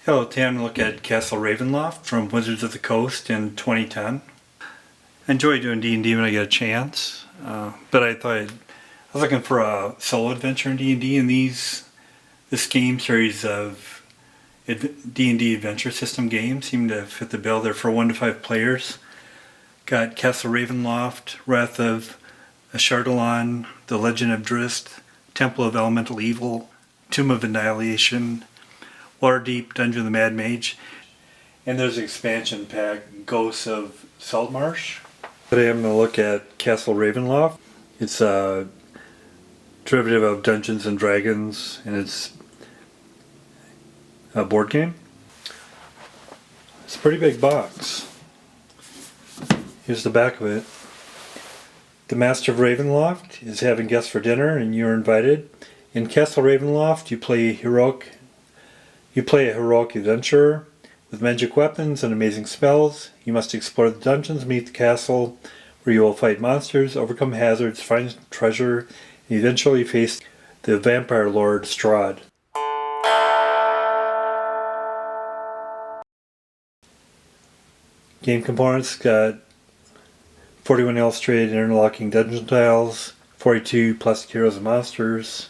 Hello, today I'm going to look at Castle Ravenloft from Wizards of the Coast in 2010. I enjoy doing D&D when I get a chance, but I was looking for a solo adventure in D&D, and this game series of D&D adventure system games seem to fit the bill. They're for 1 to 5 players. Got Castle Ravenloft, Wrath of Ashardalon, The Legend of Drist, Temple of Elemental Evil, Tomb of Annihilation, Waterdeep, Dungeon of the Mad Mage, and there's an expansion pack, Ghosts of Saltmarsh. Today I'm going to look at Castle Ravenloft. It's a derivative of Dungeons and Dragons, and it's a board game. It's a pretty big box. Here's the back of it. The Master of Ravenloft is having guests for dinner, and you're invited. In Castle Ravenloft, you play a heroic adventurer with magic weapons and amazing spells. You must explore the dungeons beneath the castle, where you will fight monsters, overcome hazards, find treasure, and eventually face the vampire lord Strahd. Game components got 41 illustrated interlocking dungeon tiles, 42 plastic heroes and monsters,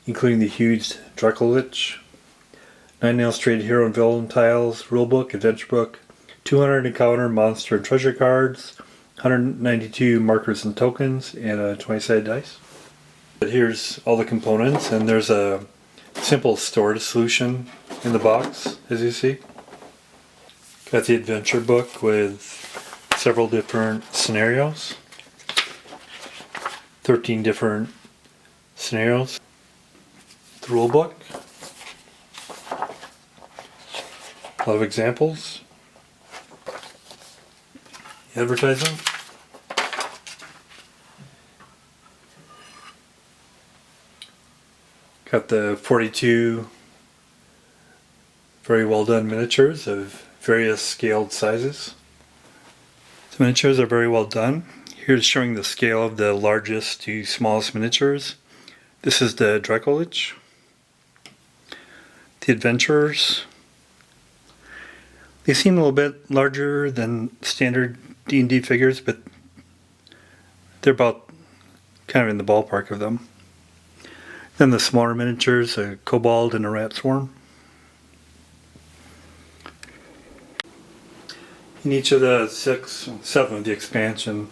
including the huge Dracolich, 9 illustrated hero and villain tiles, rulebook, adventure book, 200 encounter, monster, and treasure cards, 192 markers and tokens, and a 20-sided dice. But here's all the components, and there's a simple storage solution in the box, as you see. Got the adventure book with several different scenarios, 13 different scenarios. The rule book, a lot of examples, advertising, got the 42 very well done miniatures of various scaled sizes. The miniatures are very well done. Here's showing the scale of the largest to smallest miniatures. This is the Dracolich. The adventurers, they seem a little bit larger than standard D&D figures, but they're about kind of in the ballpark of them. Then the smaller miniatures, a kobold and a rat swarm. In each of the 7 of the expansion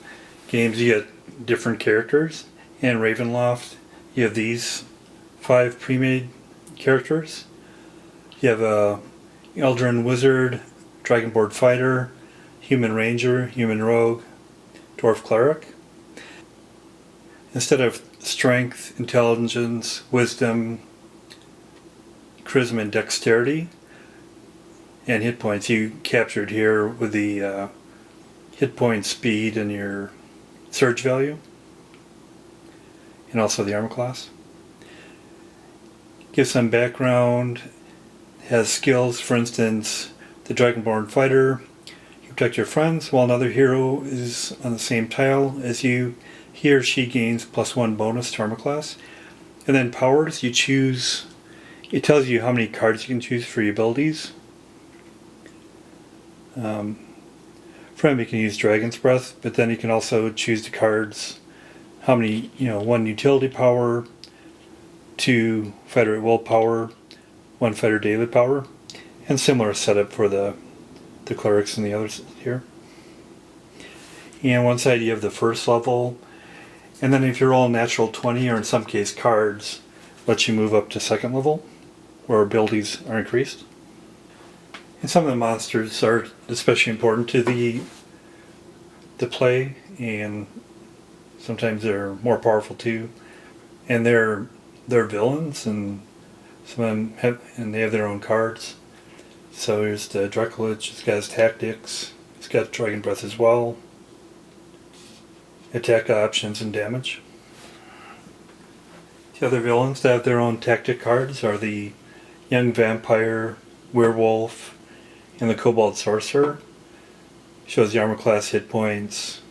games, you get different characters. In Ravenloft, you have these 5 pre-made characters. You have a Eldrin Wizard, Dragonborn Fighter, Human Ranger, Human Rogue, Dwarf Cleric. Instead of Strength, Intelligence, Wisdom, Charisma, and Dexterity, and hit points, you captured here with the hit point speed and your surge value, and also the armor class. Give some background. Has skills, for instance, the Dragonborn Fighter. You protect your friends while another hero is on the same tile as you. He or she gains +1 bonus to armor class. And then powers, you choose, it tells you how many cards you can choose for your abilities. For him, you can use Dragon's Breath, but then you can also choose the cards, how many, 1 utility power, 2 fighter at will power, 1 fighter daily power, and similar setup for the clerics and the others here. And one side you have the first level, and then if you roll a natural 20, or in some case cards, lets you move up to 2nd level, where abilities are increased. And some of the monsters are especially important to the play, and sometimes they're more powerful too. And they're villains, and some of them they have their own cards. So here's the Dracolich. It's got his tactics. It's got Dragon Breath as well. Attack options and damage. The other villains that have their own tactic cards are the Young Vampire, Werewolf, and the Kobold Sorcerer. Shows the armor class, hit points,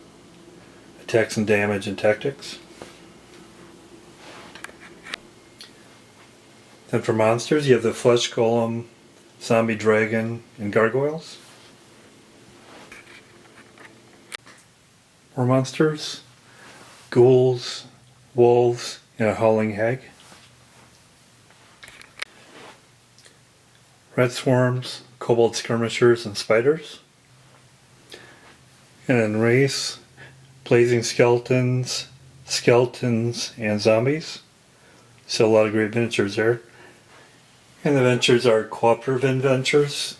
attacks and damage, and tactics. Then for monsters, you have the flesh golem, zombie dragon, and gargoyles. More monsters, ghouls, wolves, and a howling hag. Red swarms, kobold skirmishers, and spiders. And then race, blazing skeletons, and zombies. So a lot of great miniatures there. And the adventures are cooperative adventures.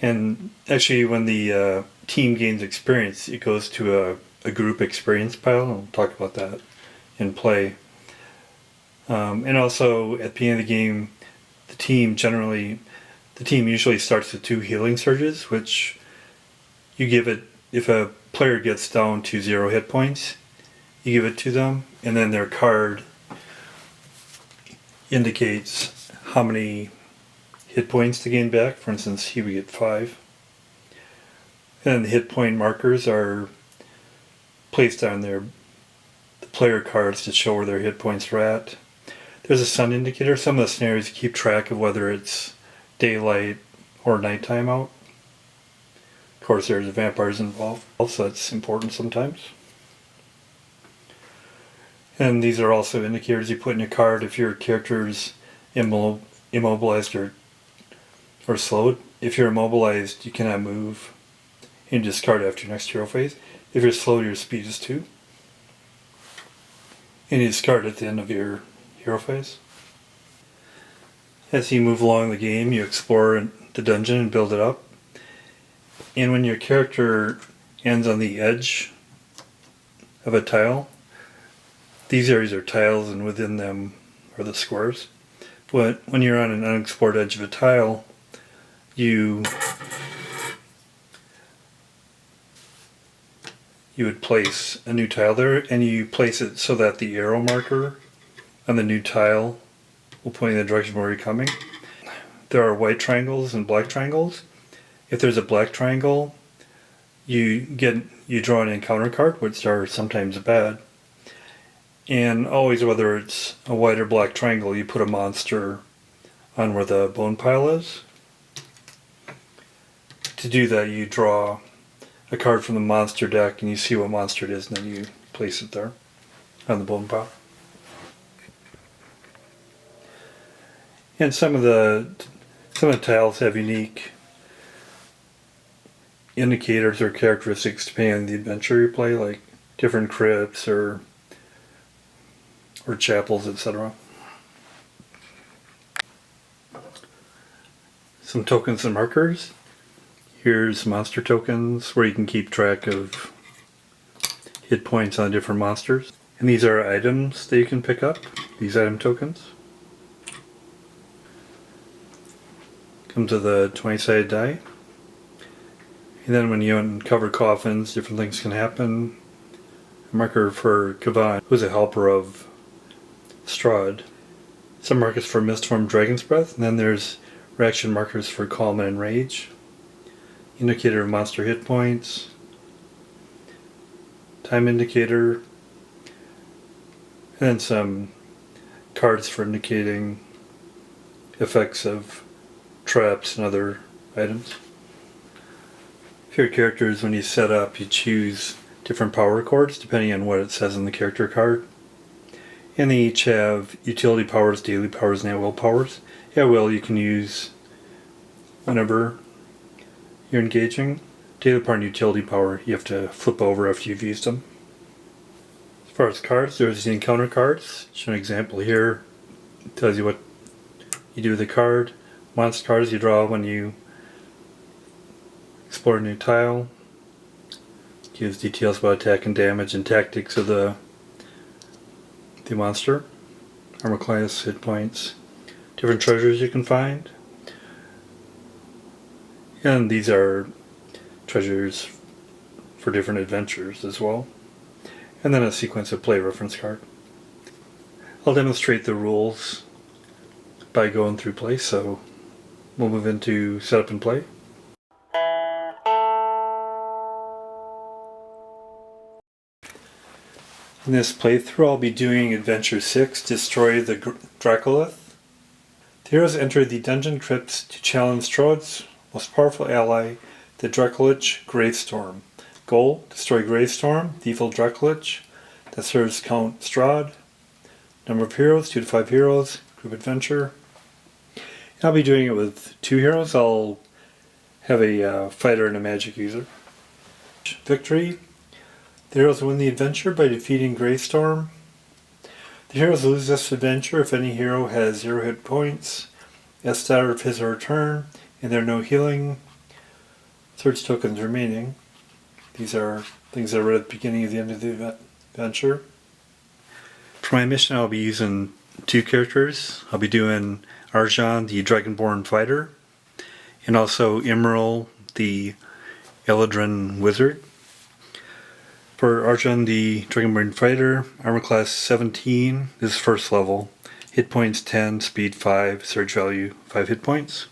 And actually when the team gains experience, it goes to a group experience pile, and we'll talk about that in play. And also at the end of the game, the team usually starts with 2 healing surges, which you give it, if a player gets down to 0 hit points, you give it to them, and then their card indicates how many hit points to gain back. For instance, he would get 5. And the hit point markers are placed on the player cards to show where their hit points are at. There's a sun indicator. Some of the scenarios keep track of whether it's daylight or nighttime out. Of course, there's vampires involved, so that's important sometimes. And these are also indicators you put in your card if your character is immobilized or slowed. If you're immobilized, you cannot move and discard after your next hero phase. If you're slowed, your speed is 2. And you discard at the end of your hero phase. As you move along the game, you explore the dungeon and build it up. And when your character ends on the edge of a tile, these areas are tiles and within them are the squares. But when you're on an unexplored edge of a tile, you would place a new tile there, and you place it so that the arrow marker on the new tile will point in the direction where you're coming. There are white triangles and black triangles. If there's a black triangle, you draw an encounter card, which are sometimes bad. And always, whether it's a white or black triangle, you put a monster on where the bone pile is. To do that, you draw a card from the monster deck and you see what monster it is, and then you place it there on the bone pile. And some of the tiles have unique indicators or characteristics depending on the adventure you play, like different crypts or chapels, etc. Some tokens and markers. Here's monster tokens where you can keep track of hit points on different monsters. And these are items that you can pick up, these item tokens. Comes with a 20-sided die. And then when you uncover coffins, different things can happen. A marker for Kavan, who's a helper of Strahd. Some markers for Mistform Dragon's Breath, and then there's reaction markers for Calm and Enrage. Indicator of monster hit points. Time indicator. And then some cards for indicating effects of traps and other items. For your characters, when you set up, you choose different power chords depending on what it says in the character card. And they each have utility powers, daily powers, and at-will powers. At-will you can use whenever you're engaging. Daily power and utility power you have to flip over after you've used them. As far as cards, there's the encounter cards. Show an example here. It tells you what you do with the card. Monster cards you draw when you explore a new tile. Gives details about attack and damage and tactics of the monster. Armor class, hit points, different treasures you can find. And these are treasures for different adventures as well. And then a sequence of play reference card. I'll demonstrate the rules by going through play, so we'll move into setup and play. In this playthrough, I'll be doing Adventure 6, Destroy the Dracolith. The heroes enter the dungeon crypts to challenge Stroud's most powerful ally, the Dracolich Gravestorm. Goal: destroy Gravestorm, the evil Dracolich that serves Count Strahd. Number of heroes: 2 to 5 heroes. Group adventure. And I'll be doing it with 2 heroes. I'll have a fighter and a magic user. Victory. The heroes win the adventure by defeating Gravestorm. The heroes lose this adventure if any hero has 0 hit points at the start of his or her turn, and there are no healing search tokens remaining. These are things that are at the beginning of the end of the adventure. For my mission, I'll be using 2 characters. I'll be doing Arjan, the Dragonborn Fighter, and also Imral, the Eladrin Wizard. For Arjan, the Dragonborn Fighter, armor class 17, this is first level. Hit points 10, speed 5, surge value 5 hit points.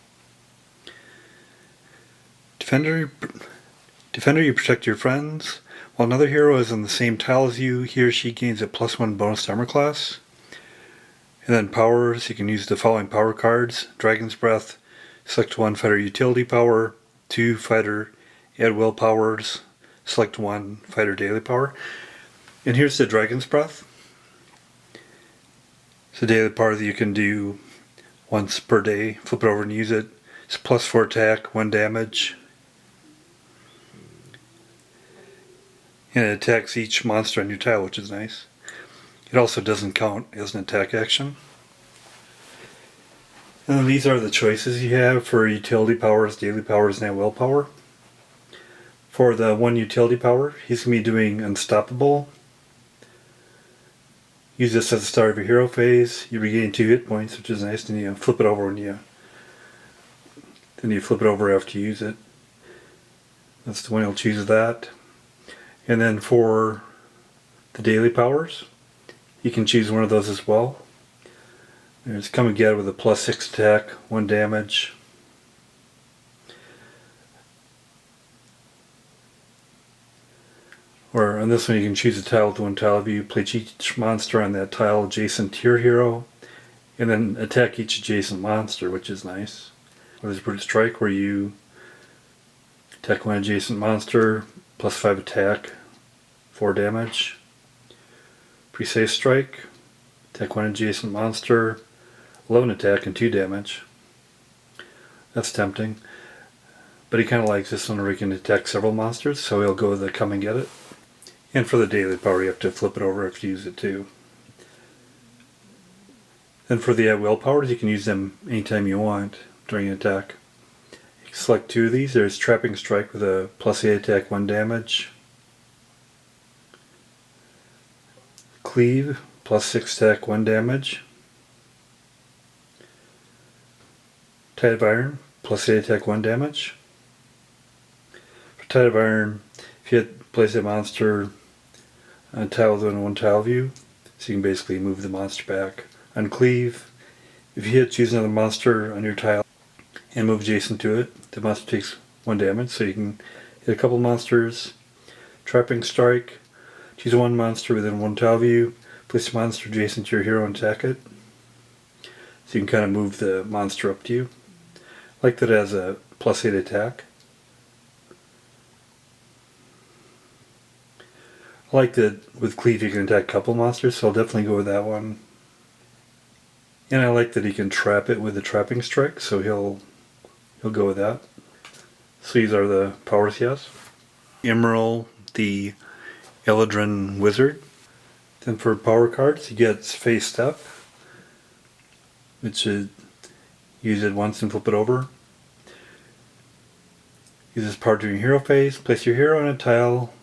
Defender, you protect your friends. While another hero is on the same tile as you, he or she gains a +1 bonus to armor class. And then powers, you can use the following power cards: Dragon's Breath, select 1 fighter utility power, 2 fighter at will powers, select 1 fighter daily power. And here's the Dragon's Breath. It's a daily power that you can do once per day. Flip it over and use it. It's +4 attack, 1 damage. And it attacks each monster on your tile, which is nice. It also doesn't count as an attack action. And then these are the choices you have for utility powers, daily powers, and at will power. For the 1 utility power, he's going to be doing Unstoppable. Use this at the start of your hero phase. You regain 2 hit points, which is nice. Then you flip it over flip it over after you use it. That's the one he'll choose that. And then for the daily powers, you can choose one of those as well. There's Come and Get with a +6 attack, 1 damage. Or on this one, you can choose a tile with 1 tile view, place each monster on that tile adjacent to your hero, and then attack each adjacent monster, which is nice. Or there's Brute Strike, where you attack 1 adjacent monster, +5 attack, 4 damage. Precise Strike, attack 1 adjacent monster, 11 attack and 2 damage. That's tempting. But he kind of likes this one where he can attack several monsters, so he'll go with the Come and Get It. And for the daily power, you have to flip it over if you use it too. Then for the at-will powers, you can use them anytime you want during an attack. You can select 2 of these. There's Trapping Strike with a +8 attack, 1 damage. Cleave, +6 attack, 1 damage. Tide of Iron, +8 attack, 1 damage. For Tide of Iron, if you place a monster on a tile within 1 tile view, so you can basically move the monster back. On Cleave, if you choose another monster on your tile and move adjacent to it, the monster takes 1 damage, so you can hit a couple monsters. Trapping Strike, choose 1 monster within 1 tile view, place a monster adjacent to your hero and attack it. So you can kind of move the monster up to you. I like that it has a +8 attack. I like that with Cleave you can attack a couple monsters, so I'll definitely go with that one. And I like that he can trap it with the Trapping Strike, so he'll go with that. So these are the powers he has. Imral, the Eladrin Wizard. Then for power cards, he gets Face Step, which is use it once and flip it over. Use this power during hero phase. Place your hero on a tile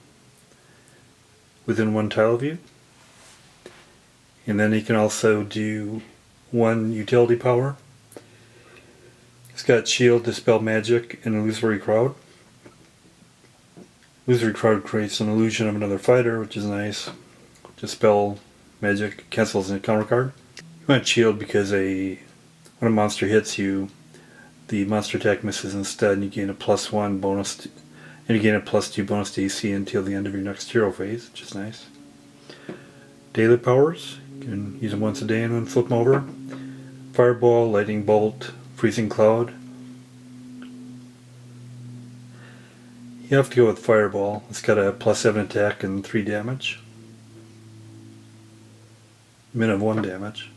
within 1 tile view. And then he can also do 1 utility power. He's got Shield, Dispel Magic, and Illusory Crowd. Illusory Crowd creates an illusion of another fighter, which is nice. Dispel Magic cancels a counter card. You want Shield because when a monster hits you, the monster attack misses instead, and you gain a +1 bonus, and you gain a +2 bonus to AC until the end of your next hero phase, which is nice. daily powers. You can use them once a day and then flip them over. Fireball, lightning bolt, freezing cloud. You have to go with fireball. It's got a +7 attack and 3 damage. Min of 1 damage.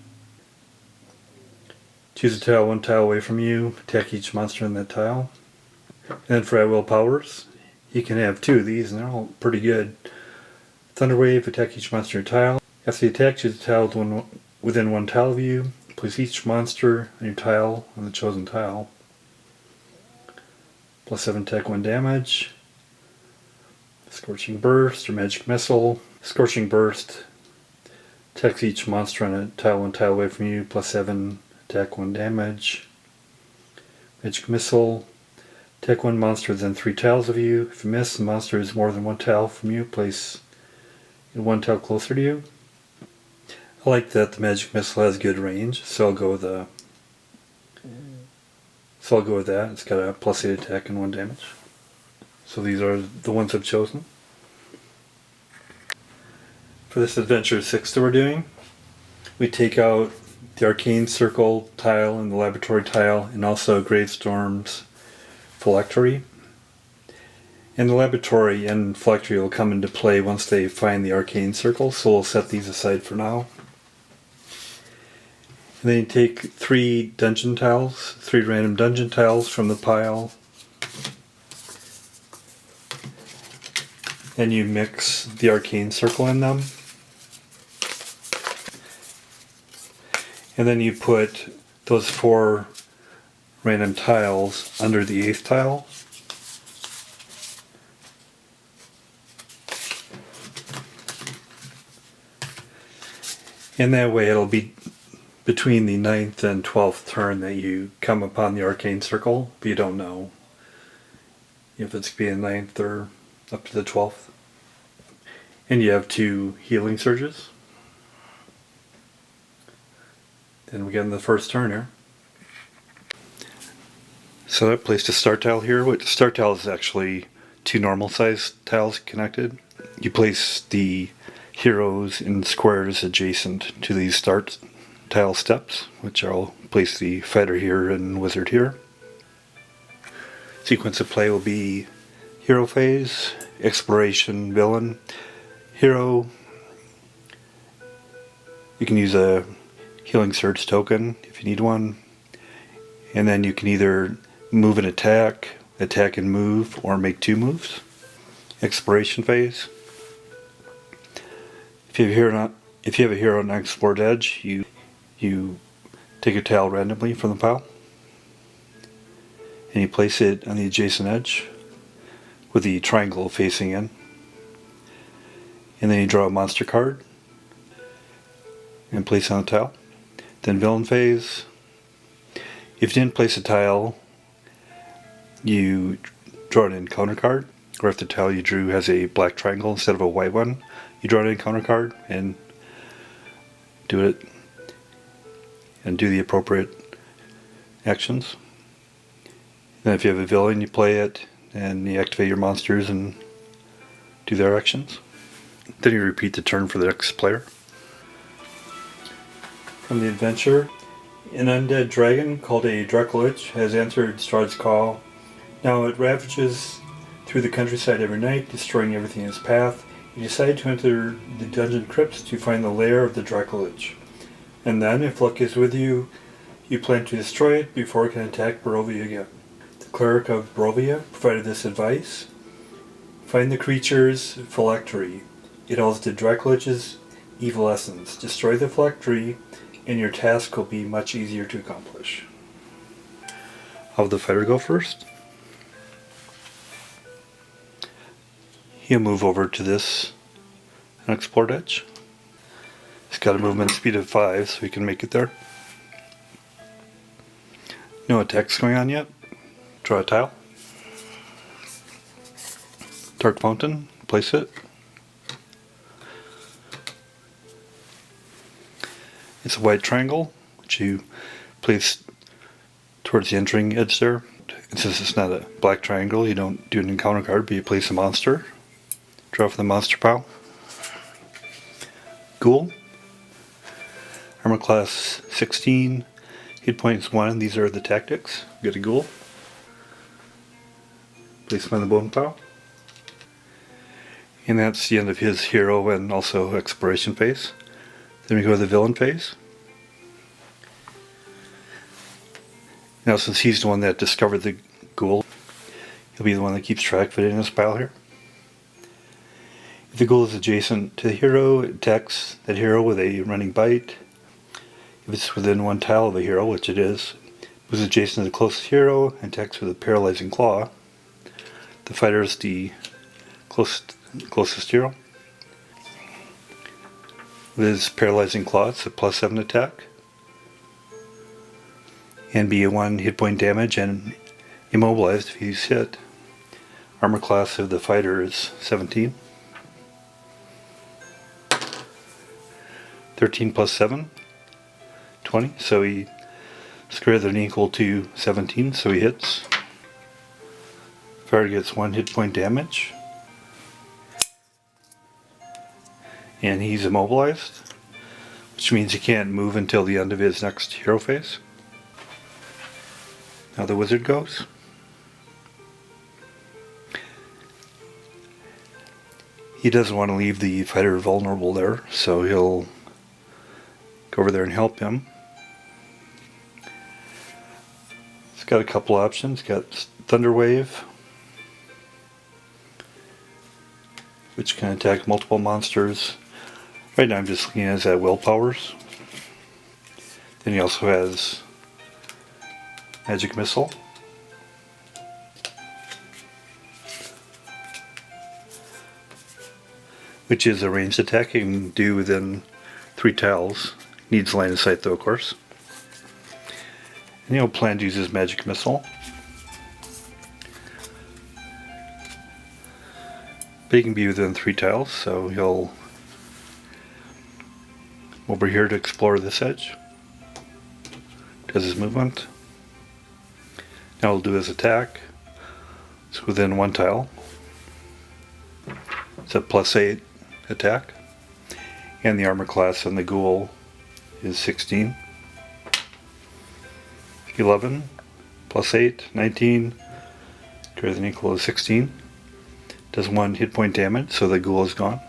Choose a tile 1 tile away from you. Attack each monster in that tile. And then for at-will powers, you can have 2 of these and they're all pretty good. Thunder Wave, attack each monster in your tile. After the attack, choose a tile within 1 tile view. Place each monster on your tile on the chosen tile. +7 attack, 1 damage. Scorching Burst or Magic Missile. Scorching Burst attacks each monster on a tile 1 tile away from you. +7 attack, 1 damage. Magic Missile. Attack 1 monster within 3 tiles of you. If you miss, the monster is more than 1 tile from you. Place 1 tile closer to you. I like that the Magic Missile has good range, so I'll go with that. It's got a +8 attack and 1 damage. So these are the ones I've chosen. For this Adventure 6 that we're doing, we take out the Arcane Circle tile and the Laboratory tile, and also Gravestorm's Phylactery. And the Laboratory and Phylactery will come into play once they find the Arcane Circle, so we'll set these aside for now. And then you take 3 dungeon tiles, 3 random dungeon tiles from the pile, and you mix the Arcane Circle in them. And then you put those 4 random tiles under the 8th tile. And that way it'll be between the 9th and 12th turn that you come upon the Arcane Circle, but you don't know if it's being 9th or up to the 12th. And you have 2 healing surges. Then we get in the first turn here. So I placed a start tile here. The start tile is actually 2 normal sized tiles connected. You place the heroes in squares adjacent to these start tile steps, which I'll place the fighter here and wizard here. Sequence of play will be hero phase, exploration, villain, hero. You can use a healing surge token if you need one, and then you can either move and attack and move, or make 2 moves. Exploration phase. If you have a hero on an explored edge, you take a tile randomly from the pile, and you place it on the adjacent edge with the triangle facing in. And then you draw a monster card and place it on the tile. Then villain phase. If you didn't place a tile, you draw an encounter card, or if the tile you drew has a black triangle instead of a white one, you draw an encounter card and do it and do the appropriate actions. Then if you have a villain, you play it and you activate your monsters and do their actions. Then you repeat the turn for the next player. From the adventure, an undead dragon called a Dracolich has answered Strahd's call. Now it ravages through the countryside every night, destroying everything in its path. You decide to enter the dungeon crypts to find the lair of the Dracolich. And then, if luck is with you, you plan to destroy it before it can attack Barovia again. The cleric of Barovia provided this advice. Find the creature's phylactery. It holds the Dracolich's evil essence. Destroy the phylactery, and your task will be much easier to accomplish. I'll have the fighter go first. He'll move over to this unexplored edge. He's got a movement speed of 5, so he can make it there. No attacks going on yet. Draw a tile. Dark Fountain, place it. It's a white triangle, which you place towards the entering edge there. And since it's not a black triangle, you don't do an encounter card, but you place a monster. Draw from the monster pile. Ghoul. Armor class 16. Hit points 1. These are the tactics. Get a Ghoul. Place him on the bone pile. And that's the end of his hero and also exploration phase. Then we go to the villain phase. Now since he's the one that discovered the Ghoul, he'll be the one that keeps track of it in his pile here. If the Ghoul is adjacent to the hero, it attacks that hero with a running bite. If it's within one tile of the hero, which it is, it was adjacent to the closest hero and attacks with a paralyzing claw. The fighter is the closest hero. With his paralyzing claw, it's a +7 attack. And be a 1 hit point damage and immobilized if he's hit. Armor class of the fighter is 17. 13 plus 7, 20. So he is greater than or equal to 17, so he hits. Fighter gets 1 hit point damage. And he's immobilized, which means he can't move until the end of his next hero phase. Now the wizard goes. He doesn't want to leave the fighter vulnerable there, so he'll go over there and help him. He's got a couple options. He's got Thunder Wave, which can attack multiple monsters. Right now I'm just looking at his willpowers. Then he also has Magic Missile. Which is a ranged attack. He can do within 3 tiles. Needs line of sight though, of course. And he'll plan to use his Magic Missile. But he can be within 3 tiles, so he'll over here to explore this edge. Does his movement. Now he'll do his attack. It's within 1 tile. It's a +8 attack. And the armor class on the Ghoul is 16. 11 plus 8, 19. Greater than or equal to 16. Does 1 hit point damage, so the Ghoul is gone.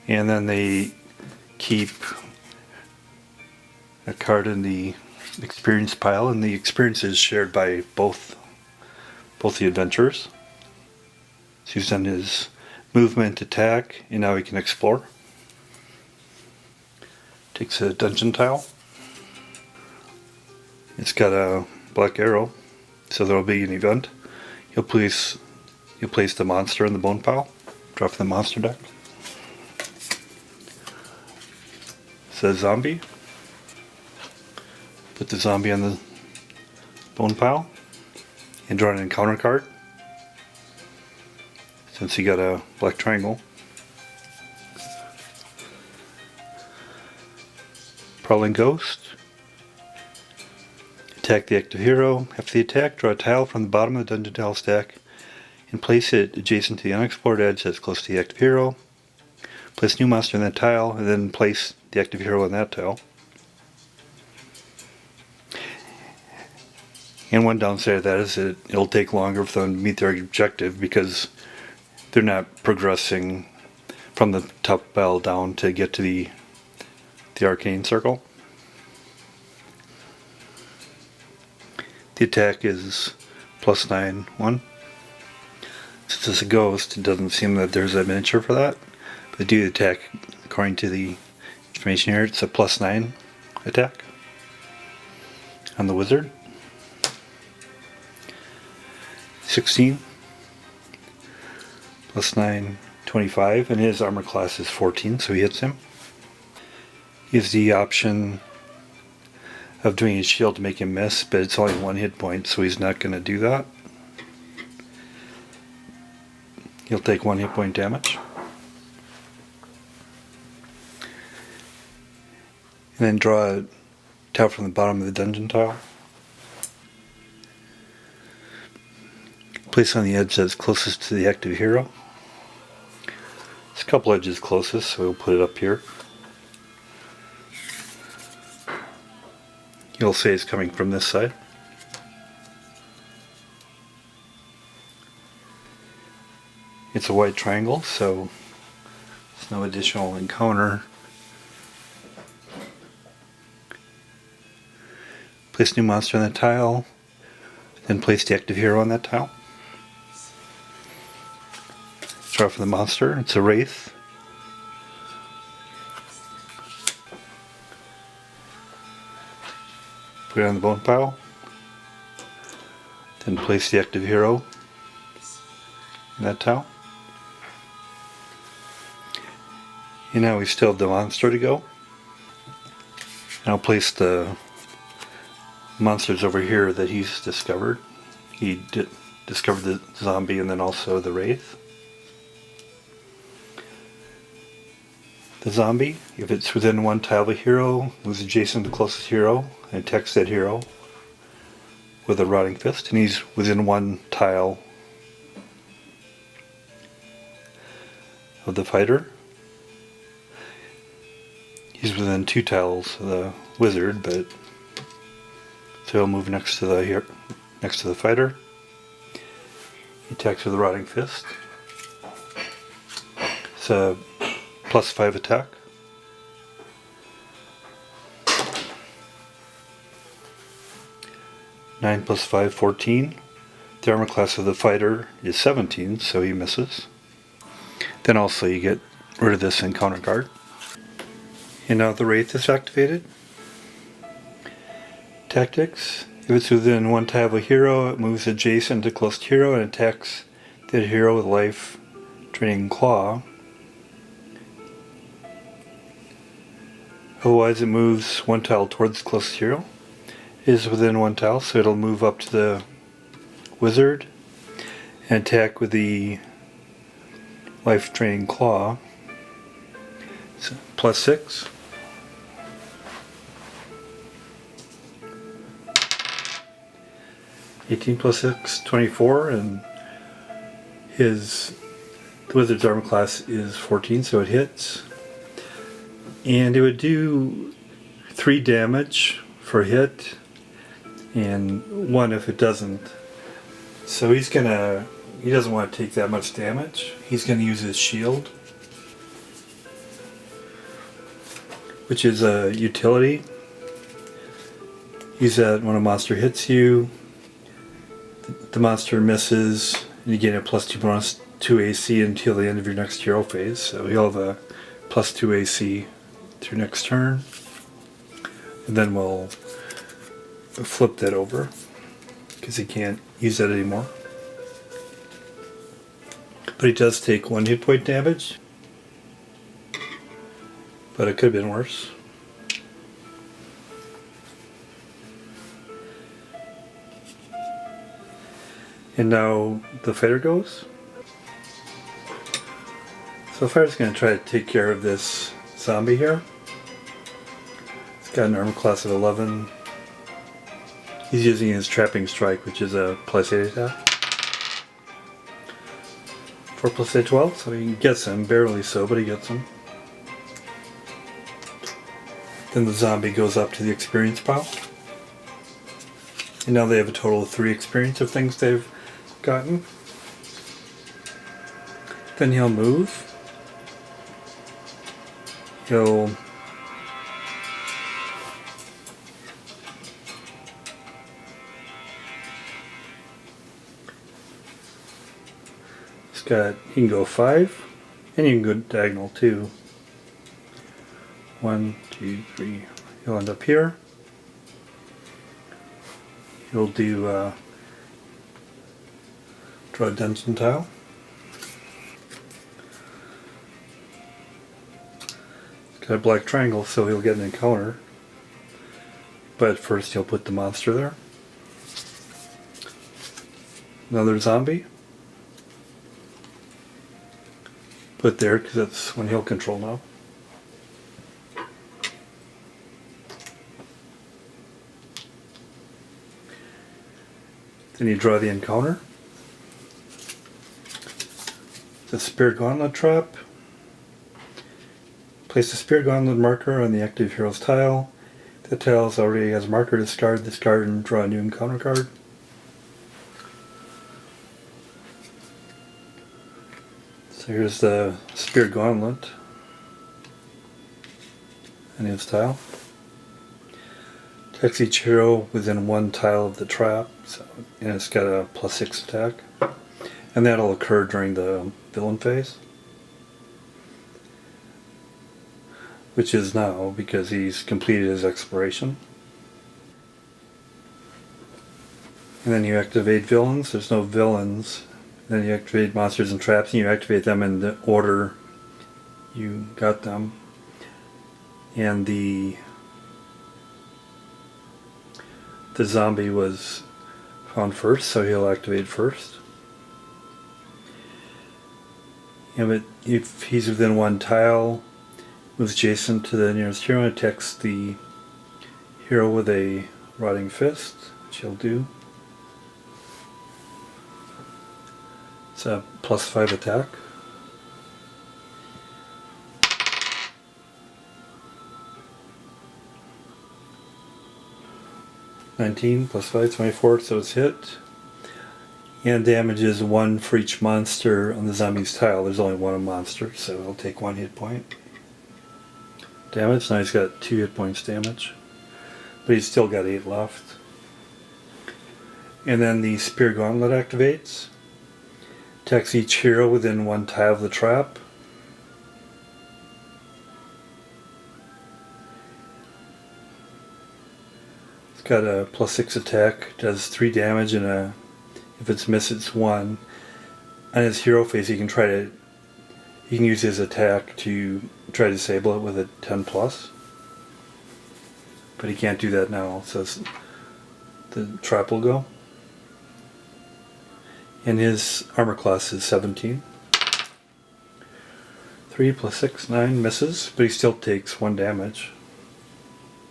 And then they keep a card in the experience pile, and the experience is shared by both the adventurers. So he's done his movement, attack, and now he can explore. Takes a dungeon tile. It's got a black arrow, so there will be an event. You'll place the monster in the bone pile. Drop the monster deck. Says zombie. Put the zombie on the bone pile and draw an encounter card. Since he got a black triangle. Prowling Ghost. Attack the active hero. After the attack, draw a tile from the bottom of the dungeon tile stack and place it adjacent to the unexplored edge that's close to the active hero. Place a new monster in that tile and then place the active hero in that tile. And one downside of that is that it'll take longer for them to meet their objective because they're not progressing from the top pile down to get to the arcane circle. The attack is +9, 1. Since it's a ghost, it doesn't seem that there's a miniature for that. But they do attack according to the information here. It's a +9 attack on the wizard. 16 +9, 25, and his armor class is 14, so he hits him. He has the option of doing his shield to make him miss, but it's only 1 hit point, so he's not going to do that. He'll take 1 hit point damage. And then draw a tile from the bottom of the dungeon tile. Place on the edge that's closest to the active hero. a couple edges closest, so we'll put it up here. You'll say it's coming from this side. It's a white triangle, so there's no additional encounter. Place new monster on the tile, then place the active hero on that tile. Draw for the monster. It's a wraith. Put it on the bone pile. Then place the active hero in that tile. And now we still have the monster to go. And I'll place the monsters over here that he's discovered. He discovered the zombie and then also the wraith. The zombie, if it's within one tile of a hero, moves adjacent to the closest hero and attacks that hero with a rotting fist. And he's within one tile of the fighter. He's within 2 tiles of the wizard, but so he'll move next to the fighter. He attacks with a rotting fist. It's a +5 attack. Nine plus 5, 14. The armor class of the fighter is 17, so he misses. Then also you get rid of this encounter card. And now the wraith is activated. Tactics. If it's within one tile of a hero, it moves adjacent to closest hero and attacks that hero with life, draining claw. Otherwise it moves one tile towards the closest hero. It is within one tile, so it'll move up to the wizard and attack with the life draining claw. So +6. +18 +6, 24, and the wizard's armor class is 14, so it hits. And it would do 3 damage for hit, and 1 if it doesn't. So he doesn't want to take that much damage. He's going to use his shield, which is a utility. Use that when a monster hits you. The monster misses, and you gain a +2 bonus to AC until the end of your next hero phase. So he'll have a +2 AC through next turn. And then we'll flip that over, because he can't use that anymore. But he does take 1 hit point damage. But it could have been worse. And now the fighter goes. So the fighter's going to try to take care of this zombie here. It's got an armor class of 11. He's using his trapping strike, which is a +8 attack. 4 + 8, 12, so he gets him, barely so, but he gets him. Then the zombie goes up to the experience pile. And now they have a total of 3 experience of things they've gotten. Then he'll move. He'll he can go 5, and you can go diagonal too. 1, 2, 3. He'll end up here. He'll do draw a dungeon tile. Got a black triangle, so he'll get an encounter. But first he'll put the monster there. Another zombie. Put there, because that's when he'll control now. Then you draw the encounter. The Spirit Gauntlet trap. Place the Spirit Gauntlet marker on the active hero's tile. If the tile already has a marker, discard this card and draw a new encounter card. So here's the Spirit Gauntlet and his tile. Attacks each hero within one tile of the trap, and it's got a +6 attack. And that'll occur during the villain phase, which is now because he's completed his exploration. And then you activate villains. There's no villains. Then you activate monsters and traps, and you activate them in the order you got them. And the zombie was found first, so he'll activate first. And if he's within one tile, moves adjacent to the nearest hero and attacks the hero with a rotting fist, which he'll do. It's a +5 attack. (19 + 5, 24), so it's hit. And damage is 1 for each monster on the zombie's tile. There's only one monster, so it'll take 1 hit point. Damage, now he's got 2 hit points damage. But he's still got 8 left. And then the Spirit Gauntlet activates. Attacks each hero within one tile of the trap. It's got a +6 attack, does 3 damage, and if it's missed, it's 1. On his hero phase, he can use his attack to try to disable it with a 10+. But he can't do that now, so the trap will go. And his armor class is 17. 3 + 6, 9, misses, but he still takes 1 damage.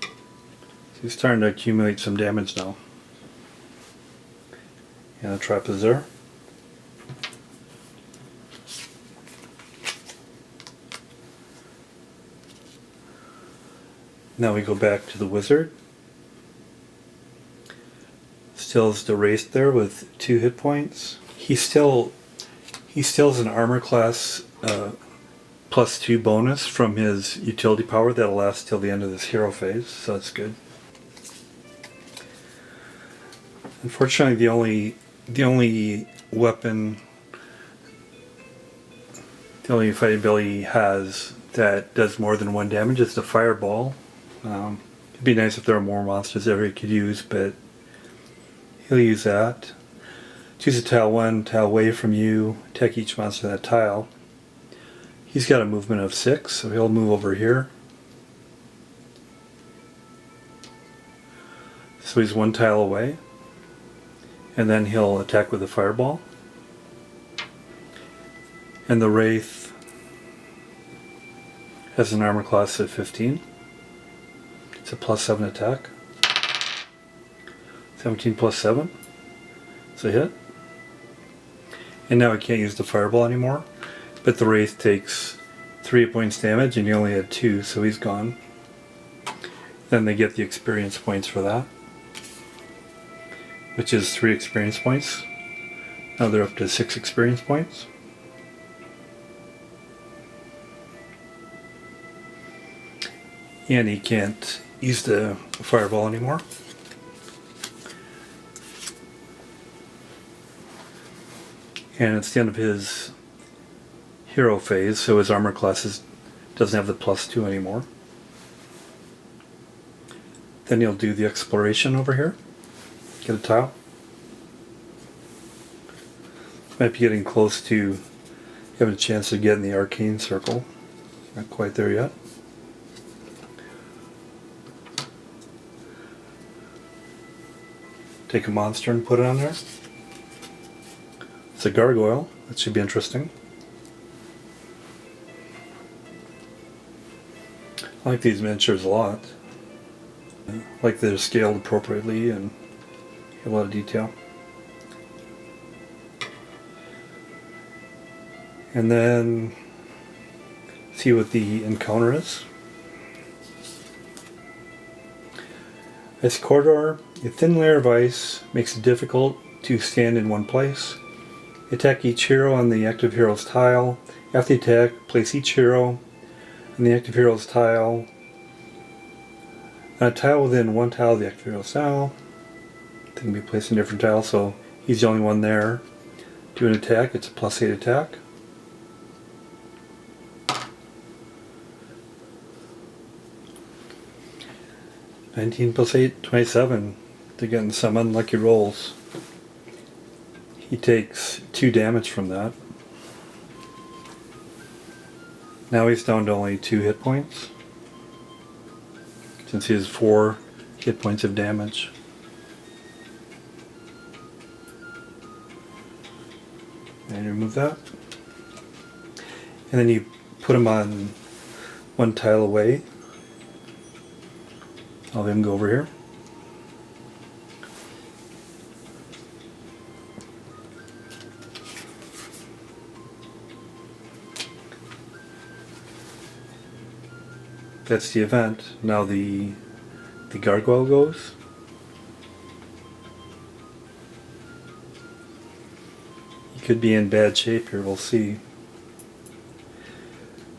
So he's starting to accumulate some damage now. And the trap is there. Now we go back to the wizard. Still is erased there with 2 hit points. He still has an armor class +2 bonus from his utility power that'll last till the end of this hero phase, so that's good. Unfortunately, the only weapon, the only fighting ability he has that does more than 1 damage is the fireball. It'd be nice if there were more monsters that he could use, but he'll use that. Choose a tile 1 tile away from you, attack each monster in that tile. He's got a movement of 6, so he'll move over here. So he's 1 tile away. And then he'll attack with a fireball. And the Wraith has an armor class of 15. It's a +7 attack. 17 + 7. It's a hit. And now he can't use the fireball anymore. But the Wraith takes 3 points damage, and he only had 2, so he's gone. Then they get the experience points for that, which is 3 experience points. Now they're up to 6 experience points. And he can't use the fireball anymore. And it's the end of his hero phase, so his armor class doesn't have the +2 anymore. Then he'll do the exploration over here. Get a tile. Might be getting close to having a chance to get in the arcane circle. Not quite there yet. Take a monster and put it on there. It's a gargoyle. That should be interesting. I like these miniatures a lot. I like they're scaled appropriately and have a lot of detail. And then his see what the encounter is. Ice corridor. A thin layer of ice makes it difficult to stand in one place. Attack each hero on the active hero's tile. After the attack, place each hero on the active hero's tile on a tile within one tile of the active hero's tile. They can be placed in different tiles, so he's the only one there. Do an attack, it's a +8 attack. $19 + 8, 27 to get in some unlucky rolls. He takes 2 damage from that. Now he's down to only 2 hit points, since he has 4 hit points of damage. And remove that. And then you put him on one tile away. I'll have him go over here. That's the event. Now the gargoyle goes. He could be in bad shape here, we'll see.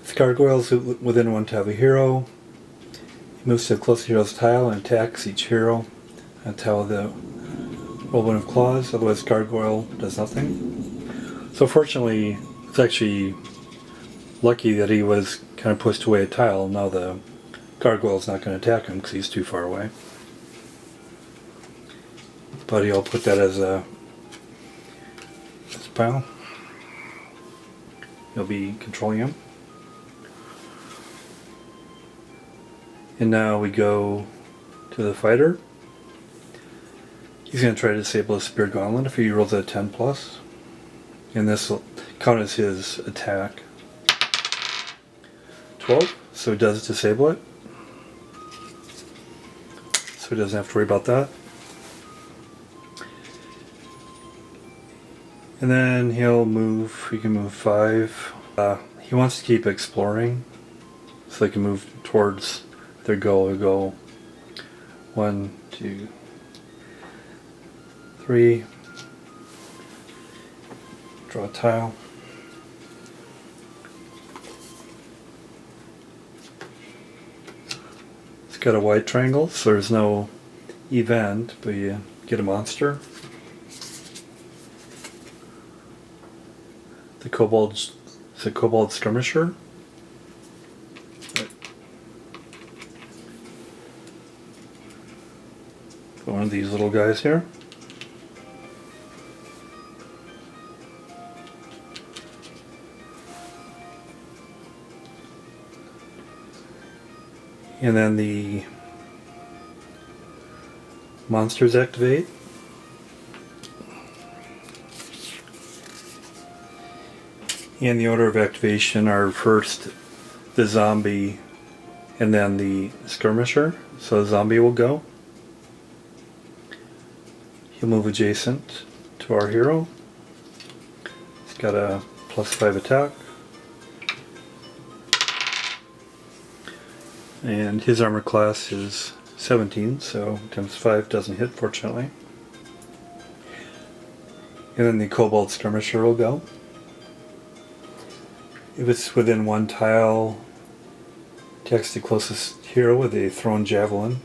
The gargoyle's within one tile of a hero. He moves to the closest hero's tile and attacks each hero on a tile of the Whirlwind of Claws, otherwise gargoyle does nothing. So fortunately, it's actually lucky that he was kind of pushed away a tile. Now the gargoyle's not going to attack him because he's too far away. But he'll put that as a pile. He'll be controlling him. And now we go to the fighter. He's going to try to disable his Spear Gauntlet if he rolls a 10+. And this will count as his attack. 12, so he does disable it. So he doesn't have to worry about that. And then he'll move, he can move 5. He wants to keep exploring, so they can move towards their goal. He'll go 1, 2, 3. Draw a tile. It's got a white triangle, so there's no event, but you get a monster. The kobold skirmisher. One of these little guys here. And then the monsters activate. In the order of activation are first the zombie and then the skirmisher. So the zombie will go. He'll move adjacent to our hero. He's got a +5 attack. And his armor class is 17, so times 5 doesn't hit, fortunately. And then the kobold skirmisher will go. If it's within one tile, attacks the closest hero with a thrown javelin.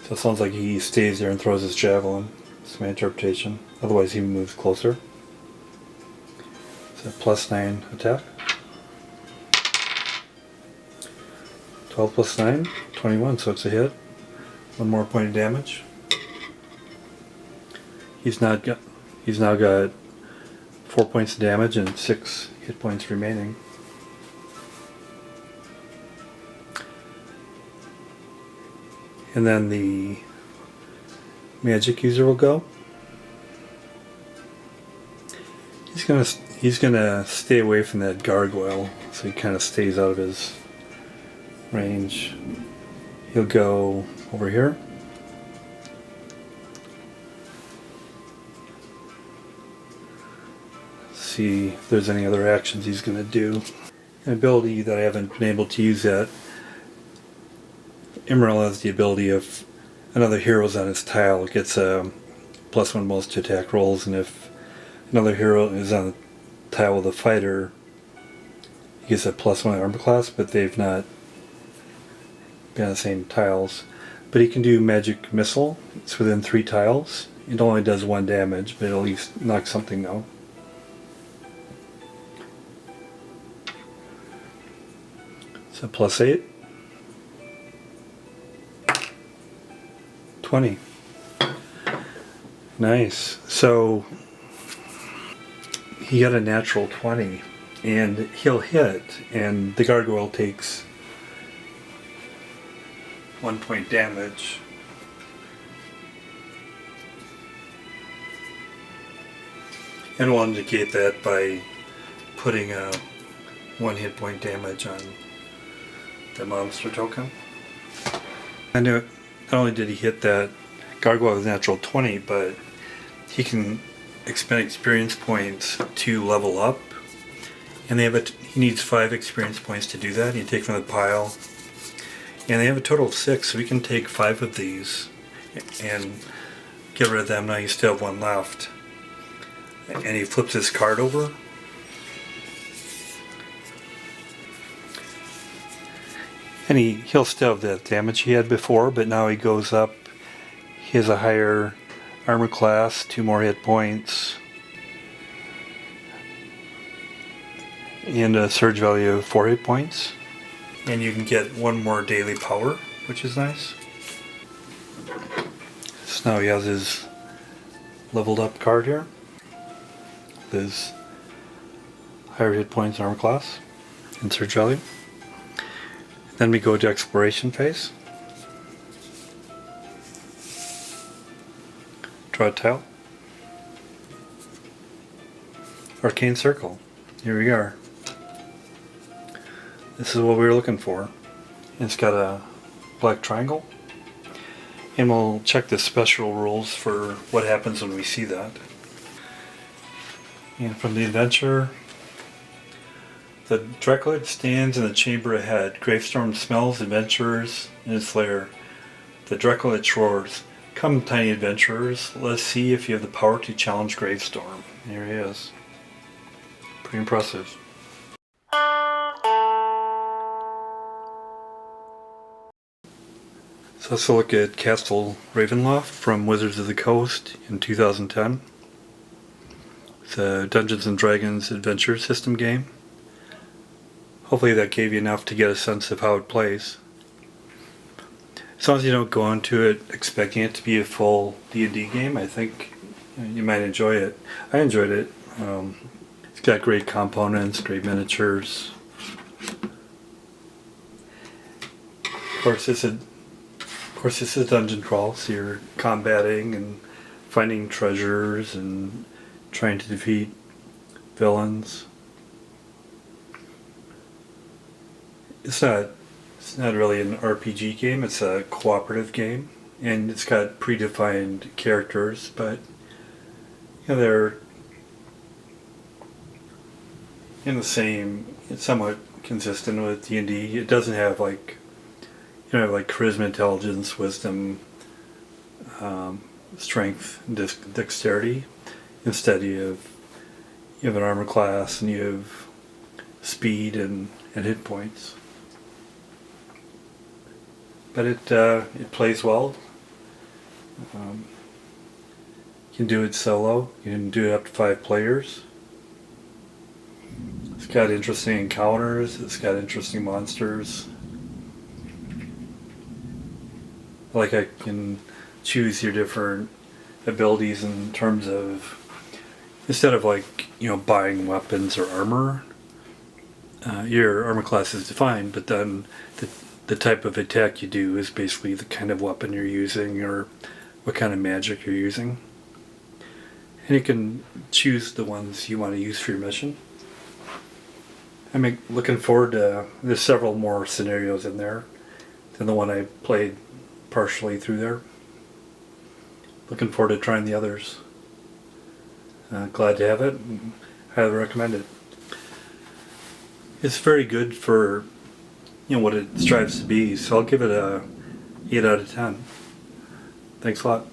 So it sounds like he stays there and throws his javelin. That's my interpretation. Otherwise he moves closer. It's a +9 attack. 12 + 9, 21, so it's a hit. 1 more point of damage. He's now got 4 points of damage and 6 hit points remaining. And then the magic user will go. He's gonna stay away from that gargoyle, so he kind of stays out of his range. He'll go over here. see if there's any other actions he's going to do. An ability that I haven't been able to use yet. Emerald has the ability of another hero's on his tile, it gets a +1 bonus to attack rolls, and if another hero is on the tile with a fighter, he gets a +1 armor class, but they've not been on the same tiles. But he can do magic missile. It's within 3 tiles. It only does 1 damage, but it'll at least knock something out. So +8. 20. Nice. So he got a natural 20, and he'll hit, and the gargoyle takes 1 point damage. And we'll indicate that by putting a 1 hit point damage on the monster token. I know not only did he hit that gargoyle with natural 20, but he can expend experience points to level up. And they have he needs 5 experience points to do that. You take from the pile. And they have a total of 6, so we can take 5 of these and get rid of them. Now you still have 1 left. And he flips his card over. And he'll still have that damage he had before, but now he goes up. He has a higher armor class, 2 more hit points, and a surge value of 4 hit points. And you can get 1 more daily power, which is nice. So now he has his leveled up card here. His higher hit points, armor class, and surge value. Then we go to exploration phase. Draw a tile. Arcane circle. Here we are. This is what we were looking for. It's got a black triangle. And we'll check the special rules for what happens when we see that. And from the adventure, the Dracula stands in the chamber ahead. Gravestorm smells adventurers in its lair. The Dracula roars, "Come, tiny adventurers, let's see if you have the power to challenge Gravestorm." Here he is. Pretty impressive. So let's look at Castle Raveloft from Wizards of the Coast in 2010. It's a Dungeons & Dragons adventure system game. Hopefully that gave you enough to get a sense of how it plays. As long as you don't go into it expecting it to be a full D&D game, I think you might enjoy it. I enjoyed it. It's got great components, great miniatures. Of course, this is a dungeon crawl, so you're combating and finding treasures and trying to defeat villains. It's not really an RPG game, it's a cooperative game, and it's got predefined characters, but they're in the same, it's somewhat consistent with D&D. It doesn't have like charisma, intelligence, wisdom, strength, and dexterity. Instead you have an armor class, and you have speed and hit points. But it plays well. You can do it solo. You can do it up to 5 players. It's got interesting encounters. It's got interesting monsters. Like I can choose your different abilities in terms of, instead of buying weapons or armor, your armor class is defined, but then the type of attack you do is basically the kind of weapon you're using or what kind of magic you're using. And you can choose the ones you want to use for your mission. I'm looking forward to, there's several more scenarios in there than the one I played partially through there. Looking forward to trying the others. Glad to have it. Highly recommend it. It's very good for what it strives to be, so I'll give it a 8 out of 10. Thanks a lot.